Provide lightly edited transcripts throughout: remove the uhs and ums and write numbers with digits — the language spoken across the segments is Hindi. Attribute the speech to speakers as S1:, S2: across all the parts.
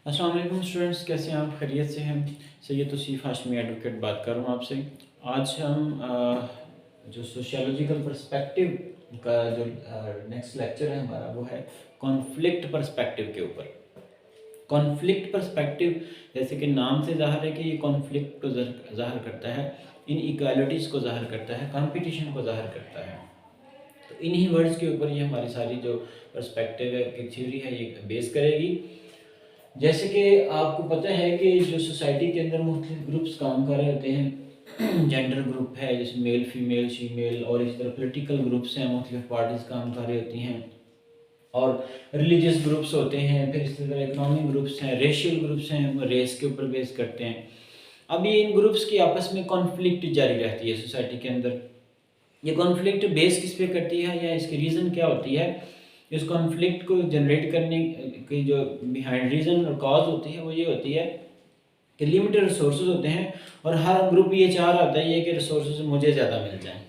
S1: अस्सलाम वालेकुम स्टूडेंट्स, कैसे हैं आप? खैरियत से हैं? सैयद तौसीफ़ हाशमी एडवोकेट बात कर रहा हूँ आपसे। आज हम जो सोशियोलॉजिकल पर्सपेक्टिव का जो नेक्स्ट लेक्चर है हमारा, वो है कॉन्फ्लिक्ट पर्सपेक्टिव के ऊपर। कॉन्फ्लिक्ट पर्सपेक्टिव, जैसे कि नाम से ज़ाहिर है कि ये कॉन्फ्लिक्ट को ज़ाहिर करता है, इन इक्वालिटीज़ को ज़ाहिर करता है, कंपटीशन को ज़ाहिर करता है। तो इन्हीं वर्ड्स के ऊपर ये हमारी सारी जो पर्सपेक्टिव है की थ्योरी है, ये बेस करेगी। जैसे कि आपको पता है कि जो सोसाइटी के अंदर मुख्तलिफ ग्रुप्स काम कर रहे होते हैं, जेंडर ग्रुप है जैसे मेल फीमेल शीमेल, और इसी तरह पॉलिटिकल ग्रुप्स हैं, मुख्तलिफ पार्टीज काम कर रही होती हैं, और रिलीजियस ग्रुप्स होते हैं, फिर इसी तरह इकोनॉमिक ग्रुप्स हैं, रेशियल ग्रुप्स हैं, रेस के ऊपर बेस करते हैं। अब ये इन ग्रुप्स की आपस में कॉन्फ्लिक्ट जारी रहती है सोसाइटी के अंदर। ये कॉन्फ्लिक्ट बेस किस पे करती है या इसकी रीज़न क्या होती है? इस कॉन्फ्लिक्ट को जनरेट करने की जो बिहाइंड रीज़न और कॉज होती है, वो ये होती है कि लिमिटेड रिसोर्सेज होते हैं, और हर ग्रुप ये चाह रहा होता है ये कि रिसोर्सेज मुझे ज़्यादा मिल जाएं।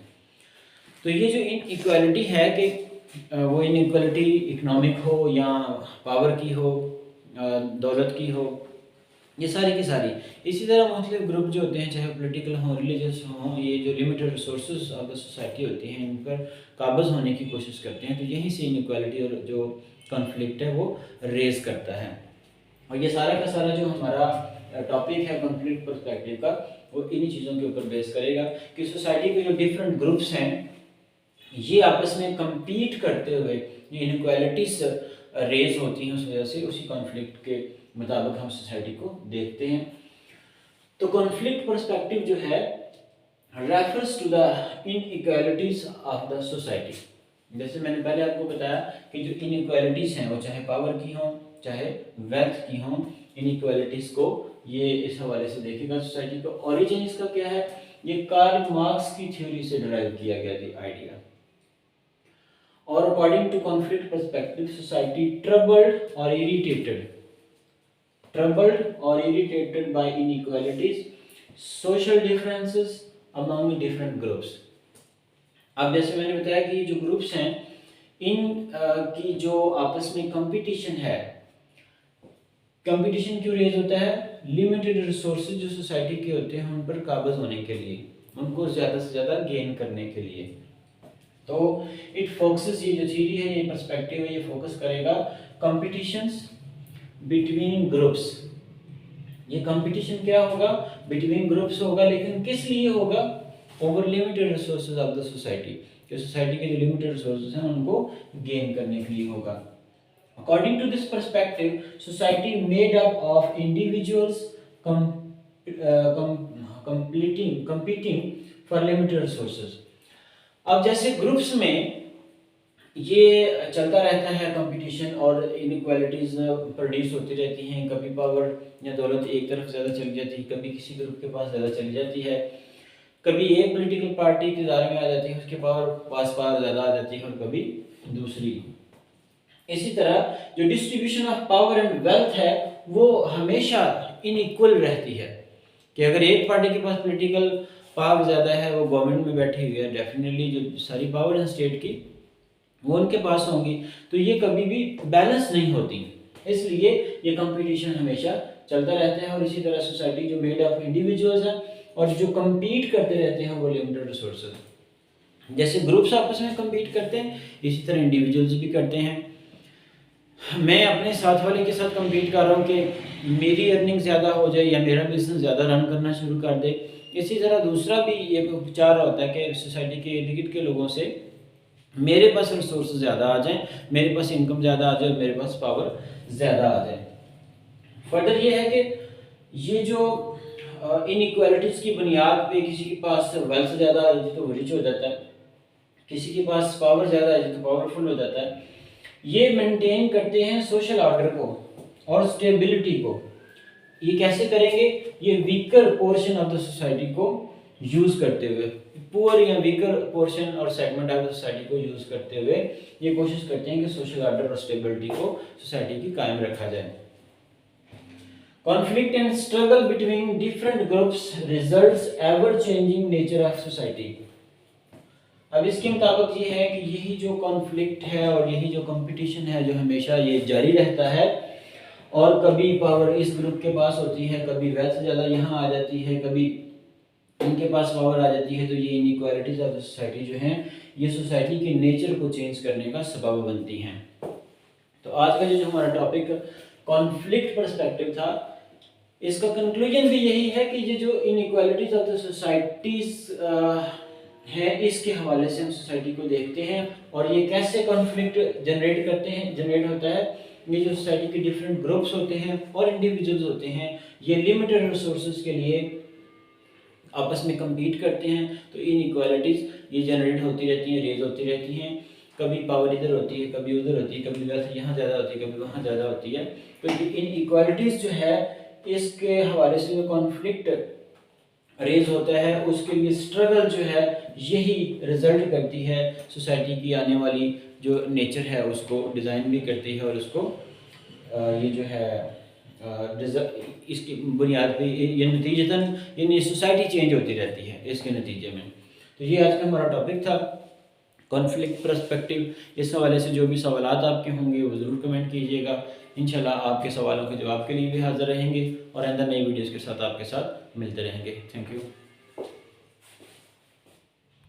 S1: तो ये जो इन इक्वालिटी है कि वो इन इक्वालिटी इकनॉमिक हो या पावर की हो, दौलत की हो, ये सारी की सारी। इसी तरह मुख्तलिफ ग्रुप जो होते हैं, चाहे पॉलिटिकल हों, रिलीजियस हों, ये जो limited resources of the society होती हैं, इन पर काबज़ होने की कोशिश करते हैं। तो यहीं से इनइक्वालिटी और जो कॉन्फ्लिक्ट है वो रेज करता है। और ये सारा का सारा जो हमारा टॉपिक है कॉन्फ्लिक्ट पर्सपेक्टिव का, वो इन्हीं चीज़ों के ऊपर बेस करेगा कि सोसाइटी के जो डिफरेंट ग्रुप्स हैं, ये आपस में compete करते हुए ये इनइक्वालिटीज रेज होती हैं, उस वजह से उसी कॉन्फ्लिक्ट के मुताबिक हम सोसाइटी को देखते हैं। तो कॉन्फ्लिक्ट पर्सपेक्टिव जो है refers to the inequalities of the society. जैसे मैंने पहले आपको बताया कि जो इनइक्वालिटीज हैं, वो चाहे पावर की हों, चाहे वेल्थ की हों, इनइक्वालिटीज को ये इस हवाले से देखेगा सोसाइटी को। ओरिजिन इसका क्या है? ये कार्ल मार्क्स की थ्योरी से डिराइव किया गया था idea. Or according to conflict perspective, society troubled or irritated by inequalities, social differences among different groups. अब जैसे मैंने बताया कि जो ग्रुप्स हैं, इन की जो आपस में कंपटीशन है, कंपटीशन क्यों रेज होता है? लिमिटेड रिसोर्सेज जो सोसाइटी के होते हैं उन पर काबज होने के लिए, उनको ज़्यादा से ज़्यादा गेन करने के लिए। तो इट फोकसेस, ये जो थ्योरी है, ये पर्सपेक्टिव है, ये फोकस करेगा कंपटीशंस बिटवीन ग्रुप्स। ये कंपटीशन क्या होगा? बिटवीन ग्रुप्स होगा, लेकिन किस लिए होगा? Over limited resources of the society, कि सोसाइटी के जो लिमिटेड रिसोर्सेज हैं उनको गेन करने के लिए होगा। According to this perspective, society made up of individuals competing for limited resources. अब जैसे ग्रुप्स में ये चलता रहता है कंपटीशन, और इनइक्वालिटीज प्रोड्यूस होती रहती हैं। कभी पावर या दौलत एक तरफ ज़्यादा चली जाती है, कभी किसी ग्रुप के पास ज़्यादा चली जाती है, कभी एक पॉलिटिकल पार्टी के दायरे में आ जाती है, उसके पास पावर ज़्यादा आ जाती है, और कभी दूसरी। इसी तरह जो distribution of power and wealth है, वो हमेशा इनइक्वल रहती है, कि अगर एक पार्टी के पास पॉलिटिकल पावर ज़्यादा है, वो गवर्नमेंट में बैठी हुई है, डेफिनेटली जो सारी पावर है स्टेट की वो उनके पास होंगी, तो ये कभी भी बैलेंस नहीं होती। इसलिए ये कंपटीशन हमेशा चलता रहता है। और इसी तरह सोसाइटी जो मेड ऑफ इंडिविजुअल्स हैं और जो compete करते रहते हैं, वो लिमिटेड रिसोर्सेज। जैसे ग्रुप्स आपस में compete करते हैं, इसी तरह इंडिविजुअल्स भी करते हैं। मैं अपने साथ वाले के साथ compete कर रहा हूँ कि मेरी अर्निंग ज़्यादा हो जाए या मेरा बिजनेस ज़्यादा रन करना शुरू कर दे। इसी तरह दूसरा भी ये चाह रहा होता है कि सोसाइटी के इर्द गिर्द के लोगों से मेरे पास रिसोर्स ज़्यादा आ जाएं, मेरे पास इनकम ज़्यादा आ जाए, मेरे पास पावर ज़्यादा आ जाए। फर्दर ये है कि ये जो इनइक्वालिटीज़ की बुनियाद पे किसी के पास वेल्थ ज़्यादा आ जाती है तो वो रिच हो जाता है, किसी के पास पावर ज़्यादा आ जाती है तो पावरफुल हो जाता है। ये मेंटेन करते हैं सोशल ऑर्डर को और स्टेबिलिटी को। ये कैसे करेंगे? ये weaker portion of the society को यूज़ करते हुए, पुअर या वीकर पोर्शन और सेगमेंट ऑफ द सोसाइटी को यूज़ करते हुए ये कोशिश करते हैं कि सोशल ऑर्डर और स्टेबिलिटी को सोसाइटी की कायम रखा जाए। Conflict and struggle between different groups results ever changing nature of society. अब इसके मुताबिक ये है कि यही जो कॉन्फ्लिक्ट है और यही जो कंपटीशन है, जो हमेशा ये जारी रहता है, और कभी पावर इस ग्रुप के पास होती है, कभी वेल्थ ज़्यादा यहाँ आ जाती है, कभी इनके पास पावर आ जाती है। तो ये इनइक्वालिटीज ऑफ द सोसाइटी जो हैं ये सोसाइटी के नेचर को चेंज करने का सबब बनती हैं। तो आज का जो हमारा टॉपिक कॉन्फ्लिक्ट पर्सपेक्टिव था, इसका कंक्लूजन भी यही है कि ये जो इनइक्वालिटीज ऑफ द सोसाइटीज है इसके हवाले से हम सोसाइटी को देखते हैं और ये कैसे कॉन्फ्लिक्ट जनरेट होता है। ये जो सोसाइटी के डिफरेंट ग्रुप्स होते हैं और इंडिविजुअल्स होते हैं ये लिमिटेड रिसोर्सेज के लिए आपस में कम्पीट करते हैं। तो इनइक्वालिटीज ये जनरेट होती रहती हैं, रेज होती रहती हैं। कभी पावर इधर होती है, कभी उधर होती है, कभी वेल्थ यहाँ ज़्यादा होती है, कभी वहाँ ज़्यादा होती है। तो ये इनइक्वालिटीज जो है इसके हवाले से जो कॉन्फ्लिक्ट रेज होता है उसके लिए स्ट्रगल जो है यही रिजल्ट करती है सोसाइटी की आने वाली जो नेचर है उसको डिज़ाइन भी करती है और उसको ये जो है इसकी बुनियाद पे ये नतीजतन ये सोसाइटी चेंज होती रहती है इसके नतीजे में। तो ये आज का हमारा टॉपिक था कॉन्फ्लिक्ट पर्सपेक्टिव। इस हवाले से जो भी सवालात आपके होंगे वो ज़रूर कमेंट कीजिएगा। इंशाल्लाह आपके सवालों के जवाब के लिए भी हाज़िर रहेंगे और आइंदा नई वीडियोज़ के साथ आपके साथ मिलते रहेंगे। Thank you.